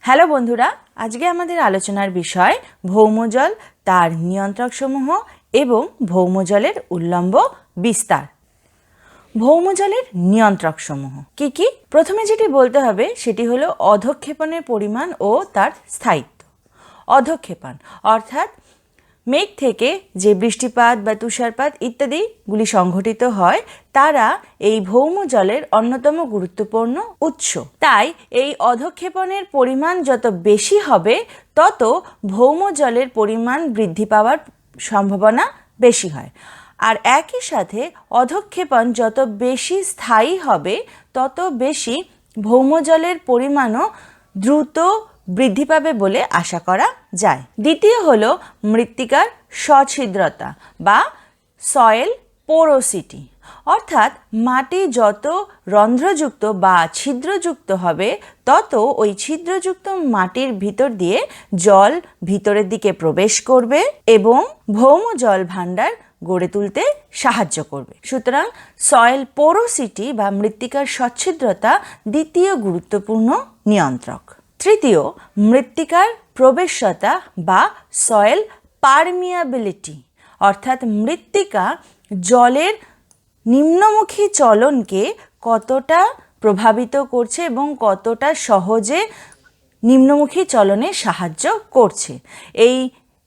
Hello বন্ধুরা, আজকে আমাদের আলোচনার বিষয় ভৌমজল, তার নিয়ন্ত্রকসমূহ এবং ভৌমজলের উল্লম্ব বিস্তার। ভৌমজলের নিয়ন্ত্রকসমূহ কি কি? প্রথমে যেটি বলতে হবে সেটি হলো অধঃক্ষেপণের পরিমাণ ও তার স্থায়িত্ব। অধঃক্ষেপণ অর্থাৎ মেঘ থেকে যে বৃষ্টিপাত বা তুষারপাত ইত্যাদিগুলি সংঘটিত হয় তারা এই ভৌমজলের অন্যতম গুরুত্বপূর্ণ উৎস। তাই এই অধঃক্ষেপণের পরিমাণ যত বেশি হবে তত ভৌমজলের পরিমাণ বৃদ্ধি পাওয়ার সম্ভাবনা বেশি হয়। আর একই সাথে অধঃক্ষেপণ যত বেশি স্থায়ী হবে তত বেশি ভৌমজলের পরিমাণও দ্রুত বৃদ্ধি পাবে বলে আশা করা যায়। দ্বিতীয় হলো মৃত্তিকার সছিদ্রতা বা সয়েল পোরোসিটি, অর্থাৎ মাটি যত রন্ধ্রযুক্ত বা ছিদ্রযুক্ত হবে তত ওই ছিদ্রযুক্ত মাটির ভিতর দিয়ে জল ভিতরের দিকে প্রবেশ করবে এবং ভৌম জল ভাণ্ডার গড়ে তুলতে সাহায্য করবে। সুতরাং সয়েল পোরোসিটি বা মৃত্তিকার সচ্ছিদ্রতা দ্বিতীয় গুরুত্বপূর্ণ নিয়ন্ত্রক। তৃতীয়, মৃত্তিকার প্রবেশতা বা সয়েল পারমিয়াবিলিটি, অর্থাৎ মৃত্তিকা জলের নিম্নমুখী চলনকে কতটা প্রভাবিত করছে এবং কতটা সহজে নিম্নমুখী চলনে সাহায্য করছে। এই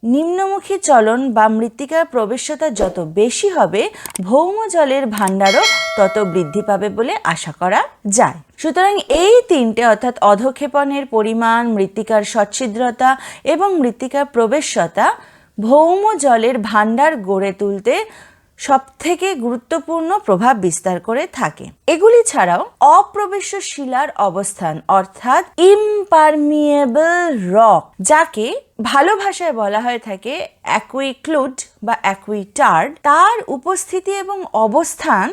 নিম্নমুখী চলন বা মৃত্তিকার প্রবেশতা যত বেশি হবে ভৌম জলের ভাণ্ডারও তত বৃদ্ধি পাবে বলে আশা করা যায়। সুতরাং এই তিনটে অর্থাৎ অধঃক্ষেপণের পরিমাণ, মৃত্তিকার সচ্ছিদ্রতা এবং মৃত্তিকার প্রবেশতা ভৌম জলের ভাণ্ডার গড়ে তুলতে সবথেকে গুরুত্বপূর্ণ প্রভাব বিস্তার করে থাকে। এগুলি ছাড়াও অপ্রবেশ্য শিলার অবস্থান অর্থাৎ ইমপারমিয়েবল রক, যাকে ভালো ভাষায় বলা হয়ে থাকে অ্যাকুইক্লুড বা অ্যাকুইটার্ড, তার উপস্থিতি এবং অবস্থান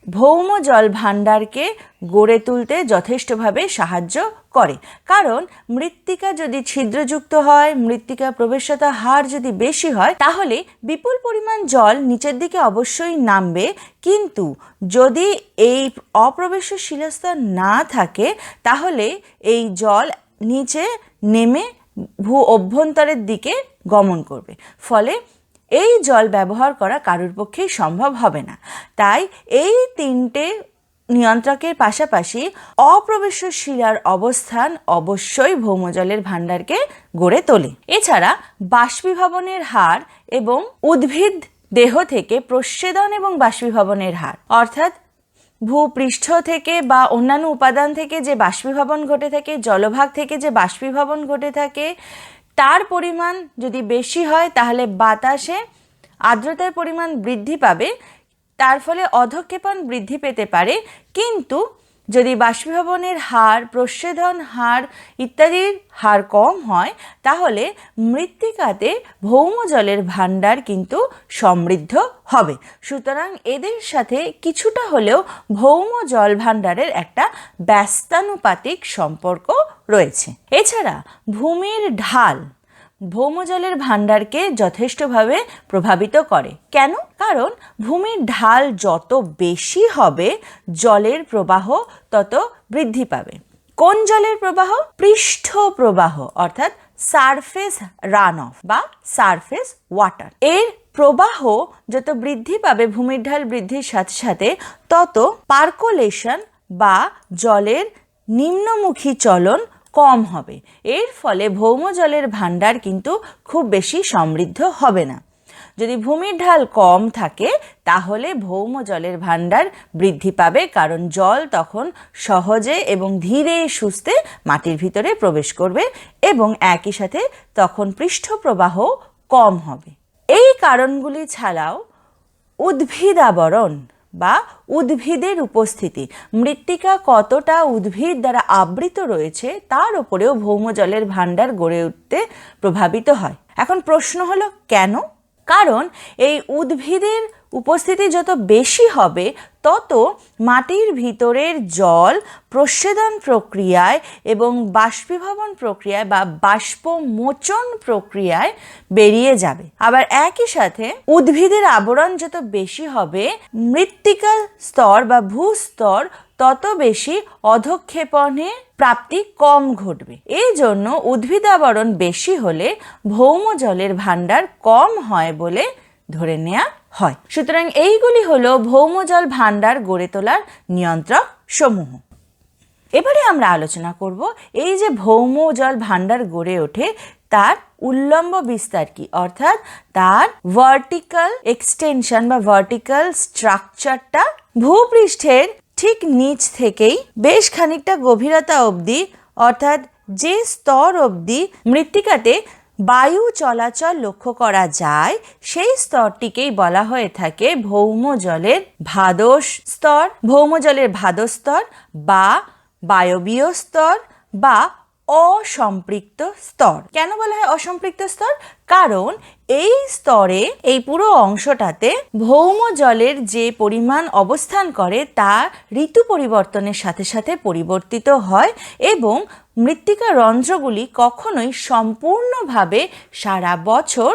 ভৌম জল ভাণ্ডারকে গড়ে তুলতে যথেষ্টভাবে সাহায্য করে। কারণ মৃত্তিকা যদি ছিদ্রযুক্ত হয়, মৃত্তিকা প্রবেশতা হার যদি বেশি হয়, তাহলে বিপুল পরিমাণ জল নিচের দিকে অবশ্যই নামবে। কিন্তু যদি এই অপ্রবেশ্য শিলাস্তর না থাকে তাহলে এই জল নিচে নেমে ভূ অভ্যন্তরের দিকে গমন করবে, ফলে এই জল ব্যবহার করা কারোর পক্ষেই সম্ভব হবে না। তাই এই তিনটে নিয়ন্ত্রকের পাশাপাশি অপ্রবেশ্য শিলার অবস্থান অবশ্যই ভৌমজলের ভাণ্ডারকে গড়ে তোলে। এছাড়া বাষ্পীভবনের হার এবং উদ্ভিদ দেহ থেকে প্রস্বেদন এবং বাষ্পীভবনের হার, অর্থাৎ ভূপৃষ্ঠ থেকে বা অন্যান্য উপাদান থেকে যে বাষ্পীভবন ঘটে থাকে, জলভাগ থেকে যে বাষ্পীভবন ঘটে থাকে, তার পরিমাণ যদি বেশি হয় তাহলে বাতাসে আর্দ্রতার পরিমাণ বৃদ্ধি পাবে, তার ফলে অধঃক্ষেপণ বৃদ্ধি পেতে পারে। কিন্তু যদি বাষ্পীভবনের হার, প্রস্বেদন হার ইত্যাদির হার কম হয় তাহলে মৃত্তিকাতে ভৌম জলের ভাণ্ডার কিন্তু সমৃদ্ধ হবে। সুতরাং এদের সাথে কিছুটা হলেও ভৌম জল ভাণ্ডারের একটা ব্যস্তানুপাতিক সম্পর্ক রয়েছে। এছাড়া ভূমির ঢাল ভৌমজলের ভাণ্ডারকে যথেষ্টভাবে প্রভাবিত করে। কেন? কারণ ভূমির ঢাল যত বেশি হবে জলের প্রবাহ তত বৃদ্ধি পাবে। কোন জলের প্রবাহ? পৃষ্ঠ প্রবাহ, অর্থাৎ সারফেস রান অফ বা সারফেস ওয়াটার। এর প্রবাহ যত বৃদ্ধি পাবে ভূমির ঢাল বৃদ্ধির সাথে সাথে তত পার্কোলেশন বা জলের নিম্নমুখী চলন কম হবে। এর ফলে ভৌম জলের ভাণ্ডার কিন্তু খুব বেশি সমৃদ্ধ হবে না। যদি ভূমির ঢাল কম থাকে তাহলে ভৌম জলের ভাণ্ডার বৃদ্ধি পাবে, কারণ জল তখন সহজে এবং ধীরে সুস্থে মাটির ভিতরে প্রবেশ করবে এবং একই সাথে তখন পৃষ্ঠ প্রবাহ কম হবে। এই কারণগুলি ছাড়াও উদ্ভিদ আবরণ বা উদ্ভিদের উপস্থিতি, মৃত্তিকা কতটা উদ্ভিদ দ্বারা আবৃত রয়েছে তার উপরেও ভৌম জলের ভাণ্ডার গড়ে উঠতে প্রভাবিত হয়। এখন প্রশ্ন হলো কেন? কারণ এই উদ্ভিদের উপস্থিতি যত বেশি হবে তত মাটির ভিতরের জল প্রস্বেদন প্রক্রিয়ায় এবং বাষ্পীভবন প্রক্রিয়ায় বা বাষ্পমোচন প্রক্রিয়ায় বেরিয়ে যাবে। আবার একই সাথে উদ্ভিদের আবরণ যত বেশি হবে মৃত্তিকা স্তর বা ভূস্তর তত বেশি অধঃক্ষেপণের প্রাপ্তি কম ঘটবে। এই জন্য উদ্ভিদাবরণ বেশি হলে ভৌম জলের ভাণ্ডার কম হয় বলে ধরে নেওয়া হয়। সুতরাং এইগুলি হলো ভৌম জল ভাণ্ডার গড়ে তোলার নিয়ন্ত্রক সমূহ। এবারে আমরা আলোচনা করব এই যে ভৌম জল ভাণ্ডার গড়ে ওঠে তার উল্লম্ব বিস্তার কি, অর্থাৎ তার ভার্টিক্যাল এক্সটেনশন বা ভার্টিক্যাল স্ট্রাকচারটা ভূপৃষ্ঠের ঠিক নিচ থেকেই বেশ খানিকটা গভীরতা অবধি, অর্থাৎ যে স্তর অবধি মৃত্তিকাতে বায়ু চলাচল লক্ষ্য করা যায় সেই স্তরটিকেই বলা হয়ে থাকে ভৌম জলের ভাদস স্তর, ভৌম জলের ভাদস্তর বা বায়বীয় স্তর বা অসম্পৃক্ত স্তর। কেন বলা হয় অসম্পৃক্ত স্তর? কারণ এই স্তরে, এই পুরো অংশটাতে ভৌম জলের যে পরিমাণ অবস্থান করে তা ঋতু পরিবর্তনের সাথে সাথে পরিবর্তিত হয় এবং মৃত্তিকা রন্ধ্রগুলি কখনোই সম্পূর্ণভাবে সারা বছর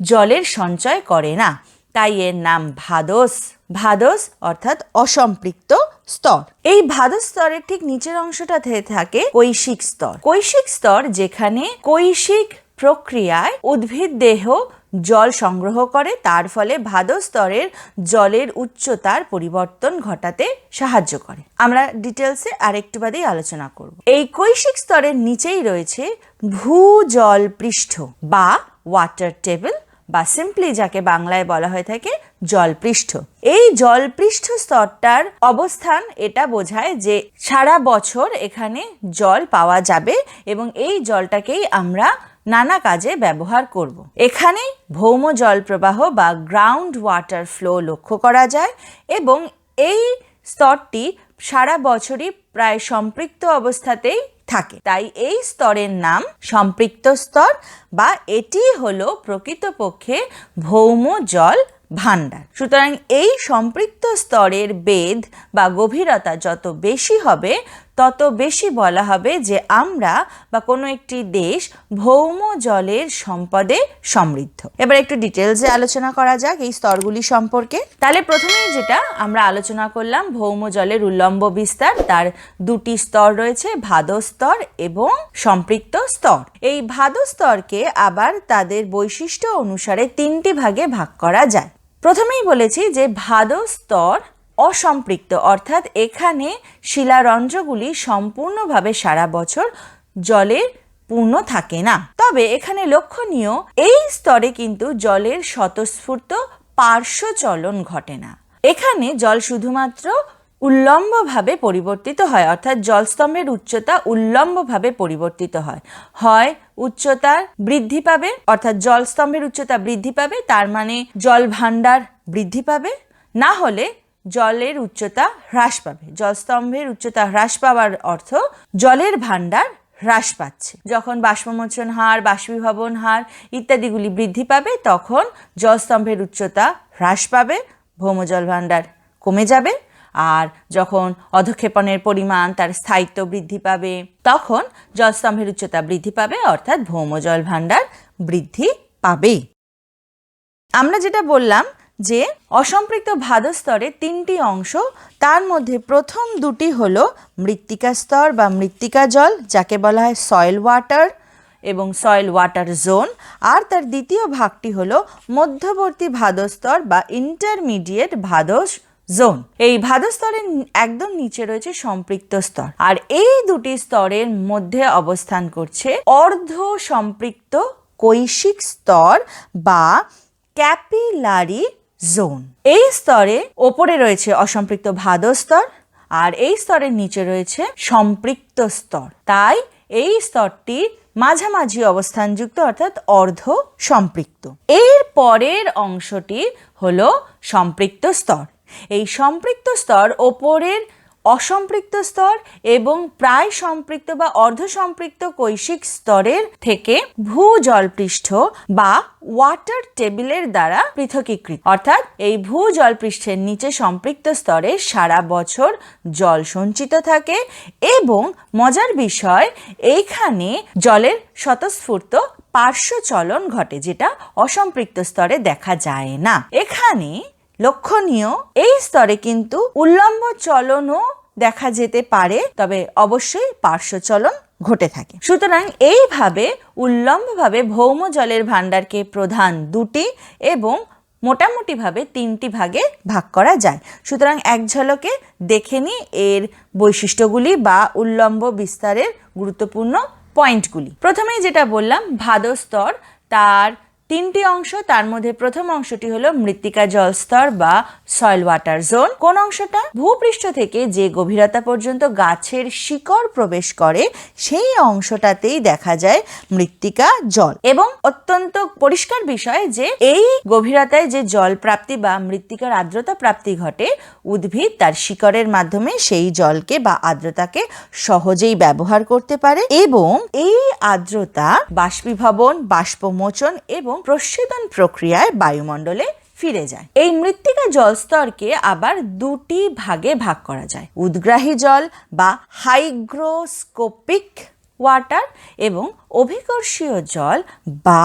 জলের সঞ্চয় করে না। তাই এর নাম ভাদস। ভাদস অর্থাৎ অসম্পৃক্ত স্তর। এই ভাদস স্তরের ঠিক নিচের অংশটাতে থাকে কৈশিক স্তর। কৈশিক স্তর যেখানে কৈশিক প্রক্রিয়ায় উদ্ভিদ দেহ জল সংগ্রহ করে, তার ফলে ভাদস স্তরের জলের উচ্চতার পরিবর্তন ঘটাতে সাহায্য করে। আমরা ডিটেলসে আরেকটু বাদেই আলোচনা করব। এই কৈশিক স্তরের নিচেই রয়েছে ভূজল পৃষ্ঠ বা ওয়াটার টেবিল বা সিম্পলি যাকে বাংলায় বলা হয়ে থাকে জলপৃষ্ঠ। এই জলপৃষ্ঠ স্তরটার অবস্থান এটা বোঝায় যে সারা বছর এখানে জল পাওয়া যাবে এবং এই জলটাকেই আমরা নানা কাজে ব্যবহার করব। এখানেই ভৌম জল প্রবাহ বা গ্রাউন্ড ওয়াটার ফ্লো লক্ষ্য করা যায় এবং এই স্তরটি সারা বছরই প্রায় সম্পৃক্ত অবস্থাতেই থাকে। তাই এই স্তরের নাম সম্পৃক্ত স্তর বা এটি হলো প্রকৃতপক্ষে ভৌম জল ভাণ্ডার। সুতরাং এই সম্পৃক্ত স্তরের বেধ বা গভীরতা যত বেশি হবে তত বেশি বলা হবে যে আমরা বা কোনো একটি দেশ ভৌম জলের সম্পদে সমৃদ্ধ। এবার একটু ডিটেলসে আলোচনা করা যাক এই স্তরগুলি সম্পর্কে। তাহলে প্রথমেই যেটা আমরা আলোচনা করলাম ভৌম জলের উল্লম্ব বিস্তার, তার দুটি স্তর রয়েছে, ভাদস স্তর এবং সম্পৃক্ত স্তর। এই ভাদস স্তরকে আবার তাদের বৈশিষ্ট্য অনুসারে তিনটি ভাগে ভাগ করা যায়। প্রথমেই বলেছি যে ভাদস স্তর অসম্পৃক্ত, অর্থাৎ এখানে শিলারন্ধ্রগুলি সম্পূর্ণভাবে সারা বছর জলে পূর্ণ থাকে না। তবে এখানে লক্ষণীয় এই স্তরে কিন্তু জলের স্বতঃস্ফূর্ত পার্শ্ব চলন ঘটে না। এখানে জল শুধুমাত্র উল্লম্বভাবে পরিবর্তিত হয়, অর্থাৎ জলস্তম্ভের উচ্চতা উল্লম্বভাবে পরিবর্তিত হয়। হয় উচ্চতার বৃদ্ধি পাবে, অর্থাৎ জলস্তম্ভের উচ্চতা বৃদ্ধি পাবে, তার মানে জল ভাণ্ডার বৃদ্ধি পাবে, না হলে জলের উচ্চতা হ্রাস পাবে। জলস্তম্ভের উচ্চতা হ্রাস পাওয়ার অর্থ জলের ভাণ্ডার হ্রাস পাচ্ছে। যখন বাষ্পমোচন হার, বাষ্পীভবন হার ইত্যাদিগুলি বৃদ্ধি পাবে তখন জলস্তম্ভের উচ্চতা হ্রাস পাবে, ভৌমজল ভাণ্ডার কমে যাবে। আর যখন অধঃক্ষেপণের পরিমাণ, তার স্থায়িত্ব বৃদ্ধি পাবে তখন জলস্তম্ভের উচ্চতা বৃদ্ধি পাবে, অর্থাৎ ভৌমজল ভাণ্ডার বৃদ্ধি পাবে। আমরা যেটা বললাম যে অসম্পৃক্ত ভাদস স্তরে তিনটি অংশ, তার মধ্যে প্রথম দুটি হলো মৃত্তিকা স্তর বা মৃত্তিকা জল, যাকে বলা হয় সয়েল ওয়াটার এবং সয়েল ওয়াটার জোন, আর তার দ্বিতীয় ভাগটি হলো মধ্যবর্তী ভাদস স্তর বা ইন্টারমিডিয়েট ভাদস জোন। এই ভাদস স্তরের একদম নিচে রয়েছে সম্পৃক্ত স্তর, আর এই দুটি স্তরের মধ্যে অবস্থান করছে অর্ধ সম্পৃক্ত কৈশিক স্তর বা ক্যাপিলারি জোন। এই স্তরে ওপরে রয়েছে অসম্পৃক্ত ভাদস স্তর আর এই স্তরের নিচে রয়েছে সম্পৃক্ত স্তর। তাই এই স্তরটি মাঝামাঝি অবস্থানযুক্ত, অর্থাৎ অর্ধ সম্পৃক্ত। এর পরের অংশটি হলো সম্পৃক্ত স্তর। এই সম্পৃক্ত স্তর ওপরের অসম্পৃক্ত স্তর এবং প্রায় সম্পৃক্ত বা অর্ধ সম্পৃক্ত কৈশিক স্তরের থেকে ভূজলপৃষ্ঠ বা ওয়াটার টেবিলের দ্বারা পৃথকীকৃত। অর্থাৎ এই ভূজলপৃষ্ঠের নিচে সম্পৃক্ত স্তরে সারা বছর জল সঞ্চিত থাকে এবং মজার বিষয় এইখানে জলের স্বতঃস্ফূর্ত পার্শ্ব চলন ঘটে, যেটা অসম্পৃক্ত স্তরে দেখা যায় না। এখানে লক্ষণীয় এই স্তরে কিন্তু উল্লম্ব চলনও দেখা যেতে পারে, তবে অবশ্যই পার্শ্বচলন ঘটে থাকে। সুতরাং এইভাবে উল্লম্বভাবে ভৌম জলের ভাণ্ডারকে প্রধান দুটি এবং মোটামুটিভাবে তিনটি ভাগে ভাগ করা যায়। সুতরাং এক ঝলকে দেখে নিই এর বৈশিষ্ট্যগুলি বা উল্লম্ব বিস্তারের গুরুত্বপূর্ণ পয়েন্টগুলি। প্রথমেই যেটা বললাম, ভাদস্তর, তার তিনটি অংশ। তার মধ্যে প্রথম অংশটি হলো মৃত্তিকা জলস্তর বা সয়েল ওয়াটার জোন। কোন অংশটা? ভূপৃষ্ঠ থেকে যে গভীরতা পর্যন্ত গাছের শিকড় প্রবেশ করে সেই অংশটাতেই দেখা যায় মৃত্তিকা জল। এবং অত্যন্ত পরিষ্কার বিষয় যে এই গভীরতায় যে জল প্রাপ্তি বা মৃত্তিকার আর্দ্রতা প্রাপ্তি ঘটে, উদ্ভিদ তার শিকড়ের মাধ্যমে সেই জলকে বা আর্দ্রতাকে সহজেই ব্যবহার করতে পারে এবং এই আর্দ্রতা বাষ্পীভবন, বাষ্পমোচন এবং প্রস্বেদন প্রক্রিয়ায় বায়ুমণ্ডলে ফিরে যায়। এই মৃত্তিকা জলস্তরকে আবার দুটি ভাগে ভাগ করা যায়, উদ্গ্রাহী জল বা হাইগ্রোস্কোপিক ওয়াটার এবং অভিকর্ষীয় জল বা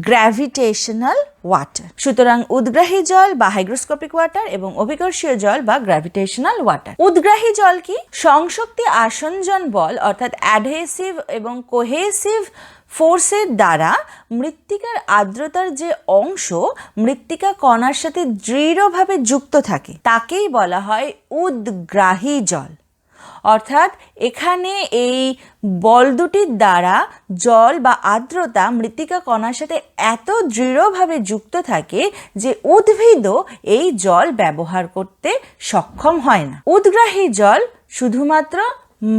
গ্র্যাভিটেশনাল ওয়াটার। সুতরাং উদ্গ্রাহী জল বা হাইগ্রোস্কোপিক ওয়াটার এবং অভিকর্ষীয় জল বা গ্র্যাভিটেশনাল ওয়াটার। উদ্গ্রাহী জল কি? সংশক্তি আসঞ্জন বল অর্থাৎ অ্যাডহেসিভ এবং কোহেসিভ ফোর্সের দ্বারা মৃত্তিকার আর্দ্রতার যে অংশ মৃত্তিকা কণার সাথে দৃঢ়ভাবে যুক্ত থাকে তাকেই বলা হয় উদ্গ্রাহী জল। অর্থাৎ এখানে এই বল দুটির দ্বারা জল বা আর্দ্রতা মৃত্তিকা কণার সাথে এত দৃঢ়ভাবে যুক্ত থাকে যে উদ্ভিদও এই জল ব্যবহার করতে সক্ষম হয় না। উদ্গ্রাহী জল শুধুমাত্র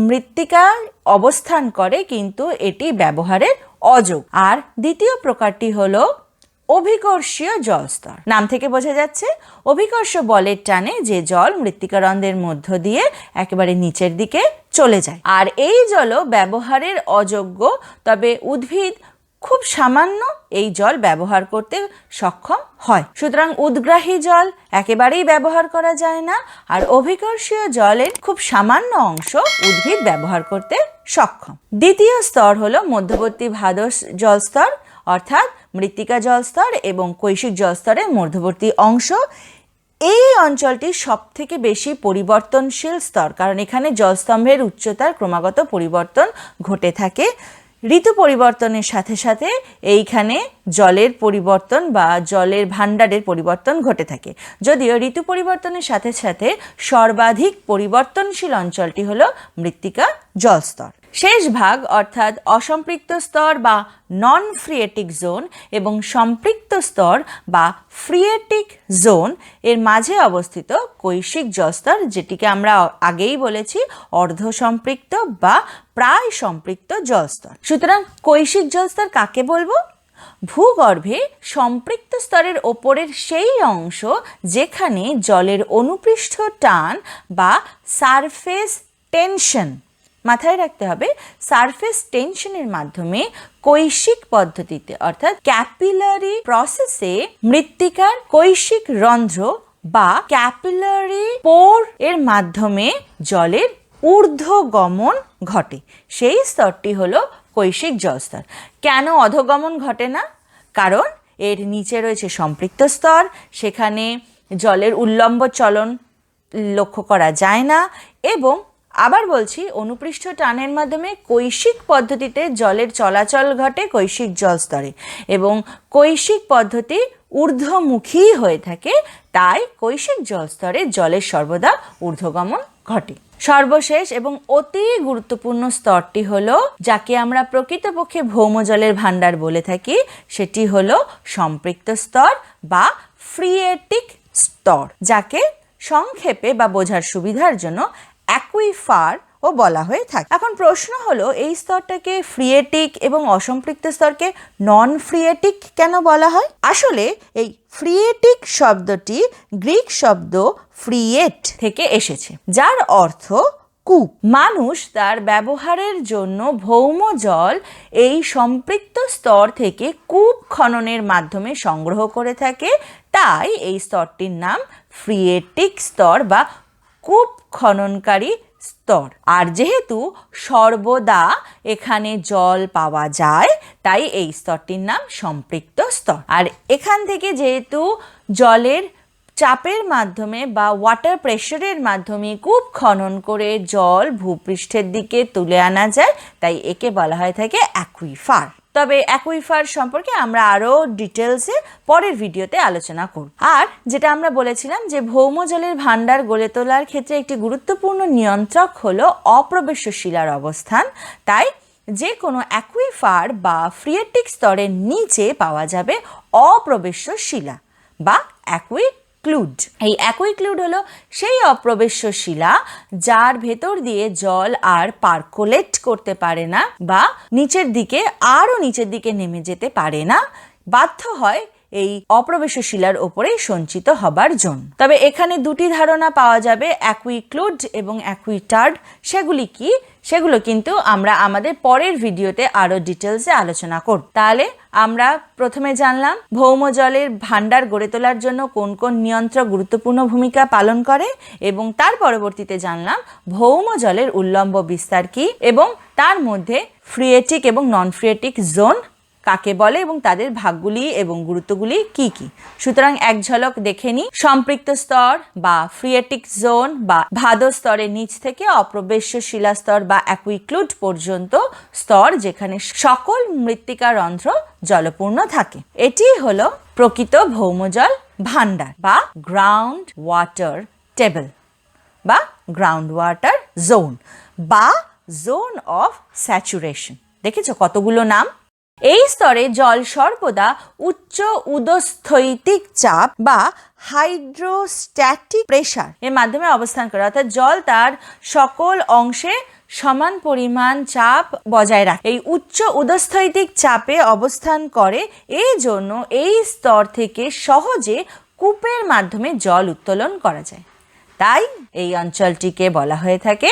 মৃত্তিকায় অবস্থান করে, কিন্তু এটি ব্যবহারের অযোগ্য। আর দ্বিতীয় প্রকারটি হলো অভিকর্ষীয় জলস্তর। নাম থেকে বোঝা যাচ্ছে অভিকর্ষ বলের টানে যে জল মৃত্তিকারন্ধ্রের মধ্য দিয়ে একেবারে নিচের দিকে চলে যায়, আর এই জলও ব্যবহারের অযোগ্য। তবে উদ্ভিদ খুব সামান্য এই জল ব্যবহার করতে সক্ষম হয়। সুতরাং উদ্গ্রাহী জল একেবারেই ব্যবহার করা যায় না, আর অভিকর্ষীয় জলের খুব সামান্য অংশ উদ্ভিদ ব্যবহার করতে সক্ষম। দ্বিতীয় স্তর হলো মধ্যবর্তী ভাদস জলস্তর, অর্থাৎ মৃত্তিকা জলস্তর এবং কৈশিক জলস্তরের মধ্যবর্তী অংশ। এই অঞ্চলটি সব থেকে বেশি পরিবর্তনশীল স্তর, কারণ এখানে জলস্তম্ভের উচ্চতার ক্রমাগত পরিবর্তন ঘটে থাকে। ঋতু পরিবর্তনের সাথে সাথে এইখানে জলের পরিবর্তন বা জলের ভাণ্ডারের পরিবর্তন ঘটে থাকে। যদিও ঋতু পরিবর্তনের সাথে সাথে সর্বাধিক পরিবর্তনশীল অঞ্চলটি হলো মৃত্তিকা জলস্তর। শেষ ভাগ অর্থাৎ অসম্পৃক্ত স্তর বা নন ফ্রিয়েটিক জোন এবং সম্পৃক্ত স্তর বা ফ্রিয়েটিক জোন এর মাঝে অবস্থিত কৈশিক জলস্তর, যেটিকে আমরা আগেই বলেছি অর্ধ সম্পৃক্ত বা প্রায় সম্পৃক্ত জলস্তর। সুতরাং কৈশিক জলস্তর কাকে বলবো? ভূগর্ভে সম্পৃক্ত স্তরের ওপরের সেই অংশ যেখানে জলের অনুপৃষ্ঠ টান বা সারফেস টেনশন, মাথায় রাখতে হবে সারফেস টেনশনের মাধ্যমে কৈশিক পদ্ধতিতে অর্থাৎ ক্যাপিলারি প্রসেসে মৃত্তিকার কৈশিক রন্ধ্র বা ক্যাপিলারি পোর এর মাধ্যমে জলের ঊর্ধ্বগমন ঘটে। সেই স্তরটি হলো কৈশিক জলস্তর। কেন অধোগমন ঘটে না? কারণ এর নিচে রয়েছে সম্পৃক্ত স্তর, সেখানে জলের উল্লম্ব চলন লক্ষ্য করা যায় না। এবং আবার বলছি, অনুপৃষ্ঠ টানের মাধ্যমে কৈশিক পদ্ধতিতে জলের চলাচল ঘটে কৈশিক জলস্তরে, এবং কৈশিক পদ্ধতি ঊর্ধ্বমুখী হয়ে থাকে, তাই কৈশিক জলস্তরে জলের সর্বদা ঊর্ধ্বগমন ঘটে। সর্বশেষ এবং অতি গুরুত্বপূর্ণ স্তরটি হলো, যাকে আমরা প্রকৃতপক্ষে ভৌম জলের ভাণ্ডার বলে থাকি, সেটি হলো সম্পৃক্ত স্তর বা ফ্রিয়েটিক স্তর, যাকে সংক্ষেপে বা বোঝার সুবিধার জন্য অ্যাকুইফার ও বলা হয়ে থাকে। এখন প্রশ্ন হলো, এই স্তরটাকে ফ্রিয়েটিক এবং অসম্পৃক্ত স্তরকে নন ফ্রিয়েটিক কেন বলা হয়? আসলে এই ফ্রিয়েটিক শব্দটি গ্রিক শব্দ ফ্রিয়েট থেকে এসেছে, যার অর্থ কূপ। মানুষ তার ব্যবহারের জন্য ভৌম জল এই সম্পৃক্ত স্তর থেকে কূপ খননের মাধ্যমে সংগ্রহ করে থাকে, তাই এই স্তরটির নাম ফ্রিয়েটিক স্তর বা কূপ খননকারী স্তর। আর যেহেতু সর্বদা এখানে জল পাওয়া যায়, তাই এই স্তরটির নাম সম্পৃক্ত স্তর। আর এখান থেকে যেহেতু জলের চাপের মাধ্যমে বা ওয়াটার প্রেশারের মাধ্যমে কূপ খনন করে জল ভূপৃষ্ঠের দিকে তুলে আনা যায়, তাই একে বলা হয়ে থাকে অ্যাকুইফার। তবে অ্যাকুইফার সম্পর্কে আমরা আরও ডিটেলসে পরের ভিডিওতে আলোচনা করব। আর যেটা আমরা বলেছিলাম যে ভৌমজলের ভাণ্ডার গড়ে তোলার ক্ষেত্রে একটি গুরুত্বপূর্ণ নিয়ন্ত্রক হলো অপ্রবেশ্য শিলার অবস্থান। তাই যে কোনো অ্যাকুইফার বা ফ্রিয়েটিক স্তরের নিচে পাওয়া যাবে অপ্রবেশ্য শিলা বা অ্যাকুইক্লুড। এই অ্যাকুইক্লুড হলো সেই অপ্রবেশ্য শিলা যার ভেতর দিয়ে জল আর পার্কোলেট করতে পারে না বা নিচের দিকে নেমে যেতে পারে না, বাধ্য হয় এই অপ্রবেশ্য শিলার ওপরেই সঞ্চিত হবার জন্য। তবে এখানে দুটি ধারণা পাওয়া যাবে, অ্যাকুইক্লুড এবং অ্যাকুইটার্ড। সেগুলো কিন্তু আমরা আমাদের পরের ভিডিওতে আরো ডিটেলসে আলোচনা করব। তাহলে আমরা প্রথমে জানলাম ভৌমজলের ভাণ্ডার গড়ে তোলার জন্য কোন কোন নিয়ন্ত্রক গুরুত্বপূর্ণ ভূমিকা পালন করে, এবং তার পরবর্তীতে জানলাম ভৌমজলের উল্লম্ব বিস্তার কি এবং তার মধ্যে ফ্রিয়েটিক এবং নন ফ্রিয়েটিক জোন কাকে বলে এবং তাদের ভাগগুলি এবং গুরুত্বগুলি কি কি। সুতরাং এক ঝলক দেখে নিই। সম্পৃক্ত স্তর বা ফ্রিয়েটিক জোন বা ভাদ স্তরের নিচ থেকে অপ্রবেশ্য শিলাস্তর বা অ্যাকুইক্লুড পর্যন্ত স্তর যেখানে সকল মৃত্তিকা রন্ধ্র জলপূর্ণ থাকে। এটি হলো প্রকৃত ভৌমজল ভাণ্ডার বা গ্রাউন্ড ওয়াটার টেবল বা গ্রাউন্ড ওয়াটার জোন বা জোন অফ স্যাচুরেশন। দেখেছো কতগুলো নাম। এই স্তরে জল সর্বদা উচ্চ উদস্থৈতিক চাপ বা হাইড্রোস্ট্যাটিক প্রেসার এর মাধ্যমে অবস্থান করে, অর্থাৎ জল তার সকল অংশে সমান পরিমাণ চাপ বজায় রাখে। এই উচ্চ উদস্থৈতিক চাপে অবস্থান করে, এই জন্য এই স্তর থেকে সহজে কূপের মাধ্যমে জল উত্তোলন করা যায়। তাই এই অঞ্চলটিকে বলা হয়ে থাকে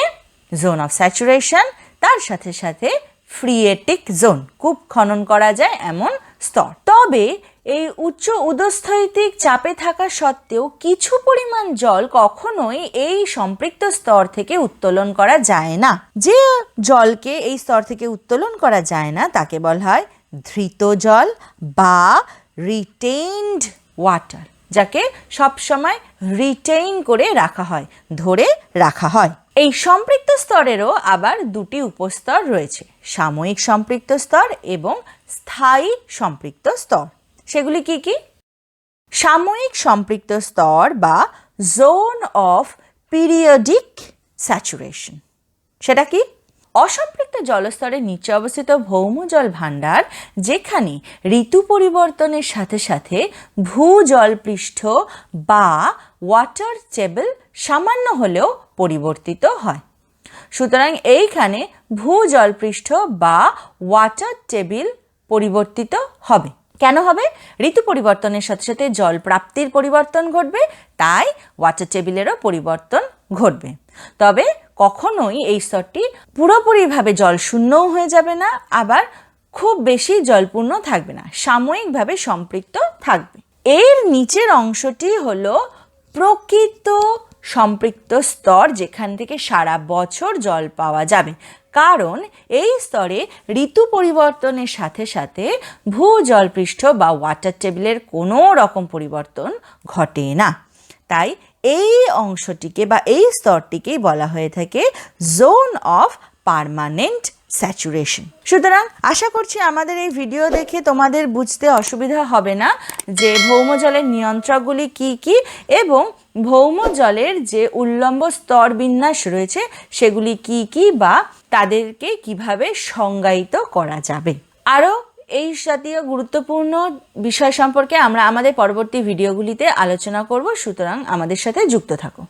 জোন অফ স্যাচুরেশন। তার সাথে সাথে ফ্রিয়েটিক জোন, কূপ খনন করা যায় এমন স্তর। তবে এই উচ্চ উদস্থৈতিক চাপে থাকা সত্ত্বেও কিছু পরিমাণ জল কখনোই এই সম্পৃক্ত স্তর থেকে উত্তোলন করা যায় না। যে জলকে এই স্তর থেকে উত্তোলন করা যায় না তাকে বলা হয় ধৃত জল বা রিটেইনড ওয়াটার, যাকে সবসময় রিটেইন করে রাখা হয়, ধরে রাখা হয়। এই সম্পৃক্ত স্তরেরও আবার দুটি উপস্তর রয়েছে, সাময়িক সম্পৃক্ত স্তর এবং স্থায়ী সম্পৃক্ত স্তর। সেগুলি কি কি? সাময়িক সম্পৃক্ত স্তর বা জোন অফ পিরিয়ডিক স্যাচুরেশন। সেটা কি? অসম্পৃক্ত জলস্তরের নিচে অবস্থিত ভৌমজল ভাণ্ডার যেখানে ঋতু পরিবর্তনের সাথে সাথে ভূজলপৃষ্ঠ বা ওয়াটার টেবল সামান্য হলেও পরিবর্তিত হয়। সুতরাং এইখানে ভূজলপৃষ্ঠ বা ওয়াটার টেবিল পরিবর্তিত হবে। কেন হবে? ঋতু পরিবর্তনের সাথে সাথে জল প্রাপ্তির পরিবর্তন ঘটবে, তাই ওয়াটার টেবিলেরও পরিবর্তন ঘটবে। তবে কখনোই এই স্তরটি পুরোপুরিভাবে জল শূন্যও হয়ে যাবে না, আবার খুব বেশি জলপূর্ণ থাকবে না, সাময়িকভাবে সম্পৃক্ত থাকবে। এর নিচের অংশটি হলো প্রকৃত সম্পৃক্ত স্তর, যেখান থেকে সারা বছর জল পাওয়া যাবে, কারণ এই স্তরে ঋতু পরিবর্তনের সাথে সাথে ভূজলপৃষ্ঠ বা ওয়াটার টেবিলের কোনো রকম পরিবর্তন ঘটে না। তাই এই অংশটিকে বা এই স্তরটিকেই বলা হয়ে থাকে জোন অফ পার্মানেন্ট স্যাচুরেশন। সুতরাং আশা করছি আমাদের এই ভিডিও দেখে তোমাদের বুঝতে অসুবিধা হবে না যে ভৌমজলের নিয়ন্ত্রকগুলি কি কি এবং ভৌমজলের যে উল্লম্ব স্তর বিন্যাস রয়েছে সেগুলি কি কি বা তাদেরকে কিভাবে সংজ্ঞায়িত করা যাবে। আরও এই জাতীয় গুরুত্বপূর্ণ বিষয় সম্পর্কে আমরা আমাদের পরবর্তী ভিডিওগুলিতে আলোচনা করব, সুতরাং আমাদের সাথে যুক্ত থাকো।